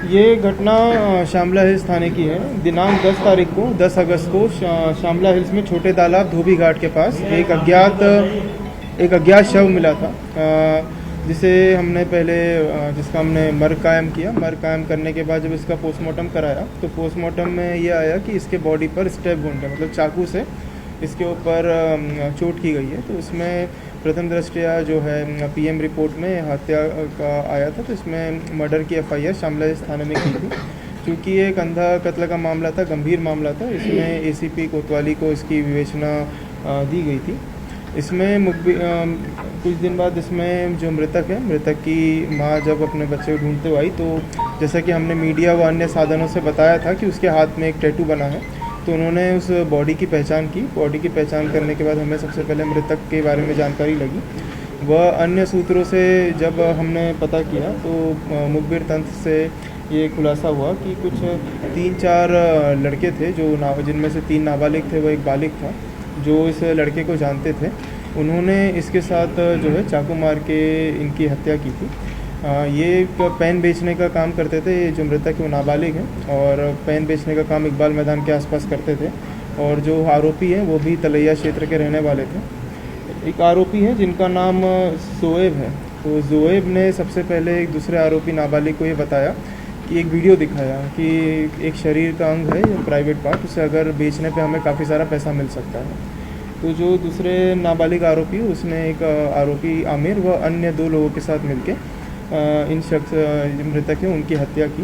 ये घटना शामला हिल्स थाने की है। दिनांक 10 तारीख को 10 अगस्त को शामला हिल्स में छोटे तालाब धोबी घाट के पास एक अज्ञात शव मिला था, जिसे हमने पहले जिसका हमने मर्ग कायम किया। मर्ग कायम करने के बाद जब इसका पोस्टमार्टम कराया तो पोस्टमार्टम में ये आया कि इसके बॉडी पर स्टेप वुंड है, मतलब चाकू से इसके ऊपर चोट की गई है। तो इसमें प्रथम दृष्टया जो है पीएम रिपोर्ट में हत्या का आया था, तो इसमें मर्डर की एफआईआर शामला हिल्स थाने में की थी। क्योंकि ये एक अंधा कत्ल का मामला था, गंभीर मामला था, इसमें एसीपी कोतवाली को इसकी विवेचना दी गई थी। इसमें कुछ दिन बाद इसमें जो मृतक है, मृतक की माँ जब अपने बच्चे को ढूंढते हुए आई तो जैसा कि हमने मीडिया व अन्य साधनों से बताया था कि उसके हाथ में एक टैटू बना है, तो उन्होंने उस बॉडी की पहचान की। बॉडी की पहचान करने के बाद हमें सबसे पहले मृतक के बारे में जानकारी लगी। वह अन्य सूत्रों से जब हमने पता किया तो मुखबिर तंत्र से ये खुलासा हुआ कि कुछ 3-4 लड़के थे जो जिनमें से 3 नाबालिग थे, वह एक बालिग था जो इस लड़के को जानते थे। उन्होंने इसके साथ जो है चाकू मार के इनकी हत्या की थी। ये पेन बेचने का काम करते थे। ये जो मृतक है वो नाबालिग है और पेन बेचने का काम इकबाल मैदान के आसपास करते थे। और जो आरोपी हैं वो भी तलैया क्षेत्र के रहने वाले थे। एक आरोपी है जिनका नाम जोएब है। तो जोएब ने सबसे पहले एक दूसरे आरोपी नाबालिग को ये बताया कि एक वीडियो दिखाया कि एक शरीर का अंग है, प्राइवेट पार्ट, उसे अगर बेचने पे हमें काफ़ी सारा पैसा मिल सकता है। तो जो दूसरे नाबालिग आरोपी उसने एक आरोपी आमिर व अन्य 2 लोगों के साथ मिलके इन शख्स मृतक है उनकी हत्या की।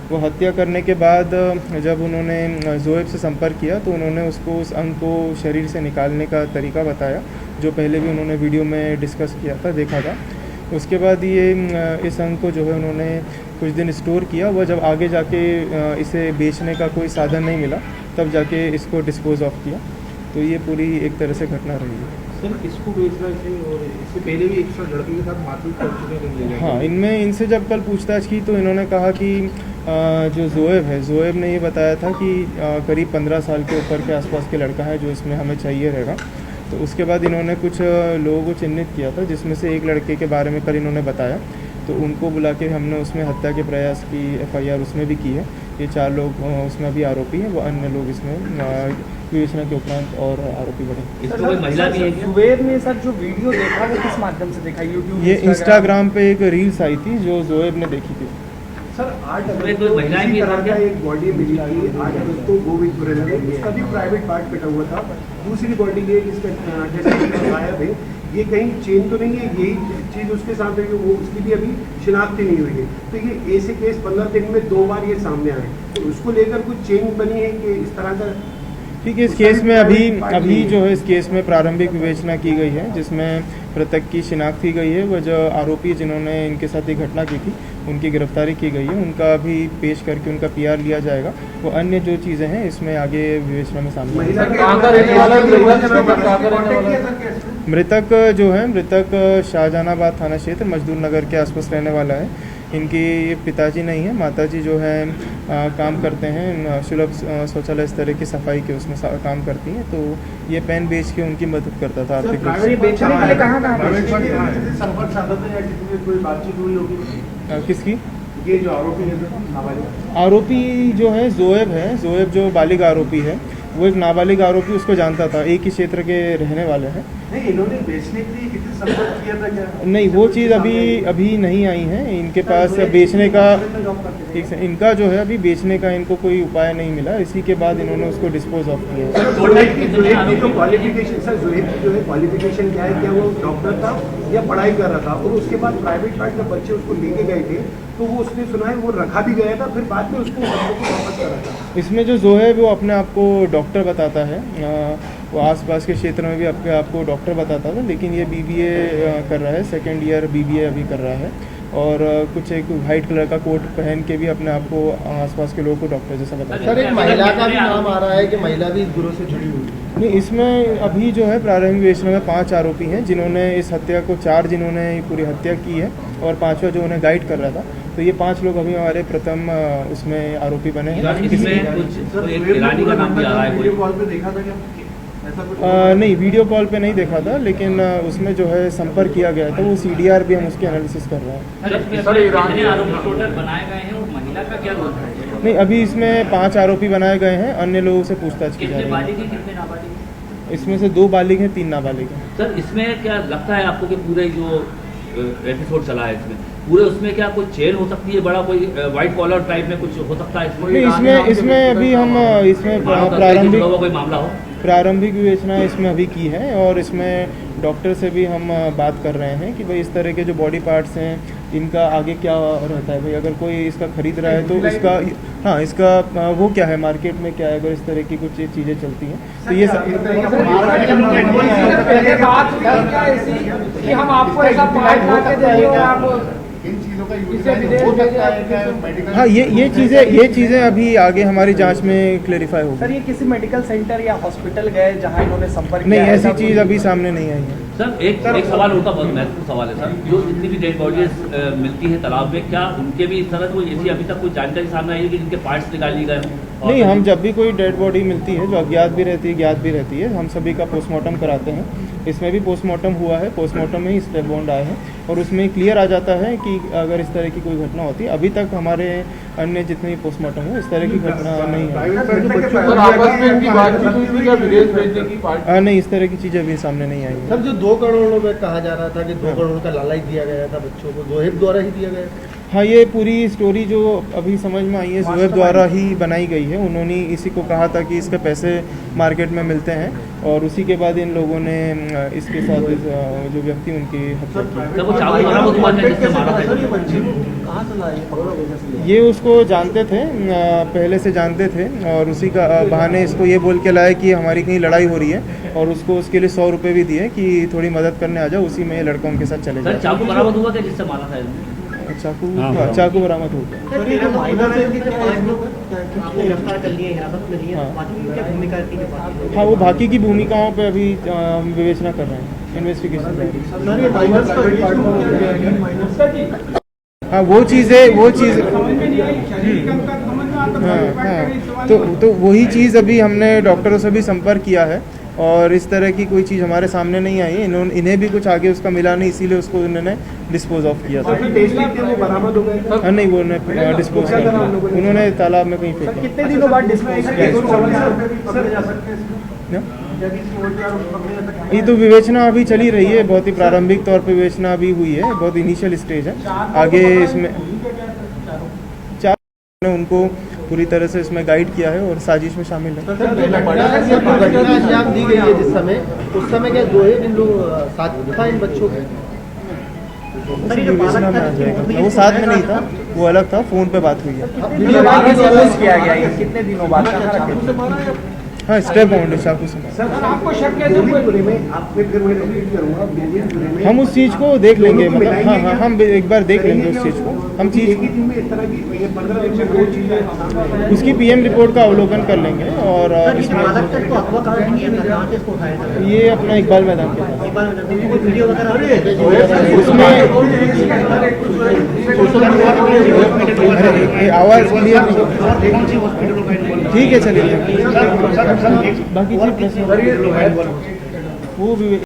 वो हत्या करने के बाद जब उन्होंने जोएब से संपर्क किया तो उन्होंने उसको उस अंग को शरीर से निकालने का तरीका बताया, जो पहले भी उन्होंने वीडियो में डिस्कस किया था, देखा था। उसके बाद ये इस अंग को जो है उन्होंने कुछ दिन स्टोर किया। वह जब आगे जाके इसे बेचने का कोई साधन नहीं मिला तब जाके इसको डिस्पोज ऑफ किया। तो ये पूरी एक तरह से घटना रही है। सर, इसको बेचना चाहिए और इससे पहले भी एक लड़के के साथ मारपीट कर चुके हैं। हाँ, इनसे जब कल पूछताछ की तो इन्होंने कहा कि जो जोएब है, जोएब ने ये बताया था कि करीब 15 साल के ऊपर के आसपास के लड़का है जो इसमें हमें चाहिए रहेगा। तो उसके बाद इन्होंने कुछ लोगों को चिन्हित किया था, जिसमें से एक लड़के के बारे में कल इन्होंने बताया। तो उनको बुला के हमने उसमें हत्या के प्रयास की एफआईआर उसमें भी की है। ये 4 लोग उसमें अभी आरोपी हैं, वो अन्य लोग इसमें विवेचना के उपरांत और आरोपी बने। महिला भी है। जोएब ने सर जो वीडियो देखा वो किस माध्यम से देखा? यूट्यूब? ये इंस्टाग्राम पे एक रील्स आई थी जो जोएब ने देखी थी। सर, 8 अगस्त को इसी तरह का एक बॉडी मिली थी। 8 अगस्त को गोविंदपुर में उसका भी प्राइवेट पार्ट कटा हुआ था। दूसरी बॉडी ये जिसका गायब है, ये कहीं चेन तो नहीं है, यही चीज़ उसके साथ है, वो उसकी भी अभी शिनाख्त नहीं हुई है। तो ये ऐसे केस 15 दिन में 2 बार ये सामने आए, तो उसको लेकर कुछ चेन बनी है कि इस तरह का? ठीक है, इस केस में अभी जो है इस केस में प्रारंभिक विवेचना की गई है, जिसमें मृतक की शिनाख्त की गई है। वह जो आरोपी जिन्होंने इनके साथ ये घटना की थी उनकी गिरफ्तारी की गई है। उनका अभी पेश करके उनका पीआर लिया जाएगा। वो अन्य जो चीज़ें हैं इसमें आगे विवेचना में शामिल। मृतक जो है मृतक शाहजहानाबाद थाना क्षेत्र मजदूर नगर के आसपास रहने वाला है। इनकी पिताजी नहीं है, माताजी जो है काम करते हैं, सुलभ शौचालय इस तरह की सफाई के उसमें काम करती हैं। तो ये पेन बेच के उनकी मदद करता था आर्थिक रूप से। किसकी? ये जो आरोपी है, आरोपी जो है जोएब जो बालिग आरोपी है, वो एक नाबालिग आरोपी उसको जानता था, एक ही क्षेत्र के रहने वाले हैं। नहीं, इन्होंने बेचने के लिए कितने संपर्क किया था क्या? नहीं, वो चीज़ अभी नहीं आई है इनके पास बेचने का। इनका जो है अभी बेचने का इनको कोई उपाय नहीं मिला, इसी के बाद इन्होंने उसको डिस्पोज ऑफ किया। क्वालिफिकेशन सर, जो है क्वालिफिकेशन क्या है? क्या वो डॉक्टर था या पढ़ाई कर रहा था? और उसके बाद प्राइवेट पार्ट जब बच्चे उसको लेके गए थे तो वो उसने सुना है वो रखा भी गया था, फिर बाद में उसको वापस करा था। इसमें जो है वो अपने आप को डॉक्टर बताता है। वो आसपास के क्षेत्र में भी अपने आप को डॉक्टर बताता था, लेकिन ये बीबीए कर रहा है, 2nd ईयर बीबीए अभी कर रहा है। और कुछ एक वाइट कलर का कोट पहन के भी अपने आप को आसपास के लोगों को डॉक्टर जैसा बताता है। सर, एक महिला का भी नाम आ रहा है कि महिला भी इस गुरु से जुड़ी हुई है। नहीं, इसमें अभी जो है प्रारंभिक विवेचना में 5 आरोपी हैं जिन्होंने इस हत्या को 4 जिन्होंने पूरी हत्या की है और 5वां जो उन्हें गाइड कर रहा था। तो ये 5 लोग अभी हमारे प्रथम उसमें आरोपी बने हैं। नहीं, वीडियो कॉल पे नहीं देखा था, लेकिन उसमें जो है संपर्क किया गया था, वो CDR भी हम उसके एनालिसिस कर रहे हैं। सर, ईरानी आरोपी टोटल बनाए गए हैं और महिला महिला का क्या रोल था? नहीं, अभी इसमें 5 आरोपी बनाए गए हैं, अन्य लोगों से पूछताछ की जा कितने रही बालिग हैं, कितने नाबालिग हैं? है। इसमें से 2 बालिग हैं, 3 नाबालिग हैं। सर इसमें क्या लगता है आपको कि पूरे जो एपिसोड चला है इसमें पूरे उसमें क्या कोई चेन हो सकती है, बड़ा कोई व्हाइट कॉलर टाइप में कुछ हो सकता है नहीं, इसमें अभी हम इसमें कोई मामला हो? प्रारंभिक विवेचना इसमें अभी की है और इसमें डॉक्टर से भी हम बात कर रहे हैं कि भाई इस तरह के जो बॉडी पार्ट्स हैं इनका आगे क्या रहता है। भाई अगर कोई इसका खरीद रहा है तो इसका हाँ इसका वो क्या है, मार्केट में क्या है, अगर इस तरह की कुछ चीज़ें चलती हैं तो ये पहले बात हुई क्या ऐसी कि हम आपको ऐसा पार्ट ला के देंगे और आप इन चीजों का इसे विदेश भेजें? हाँ ये चीज़ें अभी आगे हमारी जांच में क्लेरिफाई होगी। सर ये किसी मेडिकल सेंटर या हॉस्पिटल गए जहां इन्होंने संपर्क नहीं, किया? ऐसी चीज़ अभी सामने नहीं आई है। सर एक सवाल उनका बहुत महत्वपूर्ण सवाल है सर, जो जितनी भी डेड बॉडीज मिलती है तालाब में, क्या उनके भी इस तरह कोई ऐसी अभी तक कोई जानकारी सामने आई है कि जिनके पार्ट्स निकाल लिए गए? नहीं, हम जब भी कोई डेड बॉडी मिलती है जो अज्ञात भी रहती है ज्ञात भी रहती है, हम सभी का पोस्टमार्टम कराते हैं। इसमें भी पोस्टमार्टम हुआ है, पोस्टमार्टम में ही स्टेप बॉन्ड आए हैं और उसमें क्लियर आ जाता है कि अगर इस तरह की कोई घटना होती है। अभी तक हमारे अन्य जितने भी पोस्टमार्टम हुए इस तरह की घटना नहीं है। नहीं, इस तरह की चीज़ें अभी सामने नहीं आई है। सर जो 2 करोड़ रुपए कहा जा रहा था कि 2 करोड़ का लालच दिया गया था बच्चों को, जोहेब द्वारा ही दिया गया? हाँ, ये पूरी स्टोरी जो अभी समझ में आई है जोहेब द्वारा ही बनाई गई है। उन्होंने इसी को कहा था कि इसके पैसे मार्केट में मिलते हैं और उसी के बाद इन लोगों ने इसके साथ जो व्यक्ति उनकी हत्या की। ये उसको जानते थे, पहले से जानते थे और उसी का बहाने इसको ये बोल के लाए कि हमारी कहीं लड़ाई हो रही है और उसको उसके लिए 100 रुपये भी दिए कि थोड़ी मदद करने आ जाओ। उसी में ये लड़का उनके साथ चले जाए। चाकू बरामद हुआ क्या जिससे मारा था? चाकू बरामद हो गया। हाँ, वो बाकी की भूमिकाओं पे अभी विवेचना कर रहे हैं, इन्वेस्टिगेशन कर रहे हैं। हाँ, वो चीज़ हाँ, तो वही चीज़ अभी हमने डॉक्टरों से भी संपर्क किया है और इस तरह की कोई चीज़ हमारे सामने नहीं आई है। इन्हें भी कुछ आगे उसका मिला नहीं, इसीलिए उसको उन्होंने डिस्पोज ऑफ किया था। हाँ, नहीं, वो उन्होंने डिस्पोज कर दिया, उन्होंने तालाब में कहीं फेंका। कितने दिनों बाद डिस्पोज ये तो विवेचना अभी चली रही है, बहुत ही प्रारंभिक तौर पे विवेचना अभी हुई है, बहुत इनिशियल स्टेज है। आगे इसमें 4 ने उनको पूरी तरह से इसमें गाइड किया है और साजिश में शामिल है। दी गई है जिस समय, उस समय क्या जोहेब इन लोग साथ था इन बच्चों के? विवेचना में आ जाएगा। वो साथ में नहीं था, वो अलग था, फोन पे बात हुई है। किया गया है कितने दिनों बाद? हाँ, स्टेप बाउंड है चाकू से। आपको शक है हम उस चीज़ को देख लेंगे, मतलब हाँ, हम एक बार देख लेंगे उस चीज़ को। हम चीज़ उसकी PM रिपोर्ट का अवलोकन कर लेंगे और इसमें ये अपना इकबाल मैदान के पास। आवाज़ क्लियर नहीं। ठीक है, चलिए बाकी चीज वो भी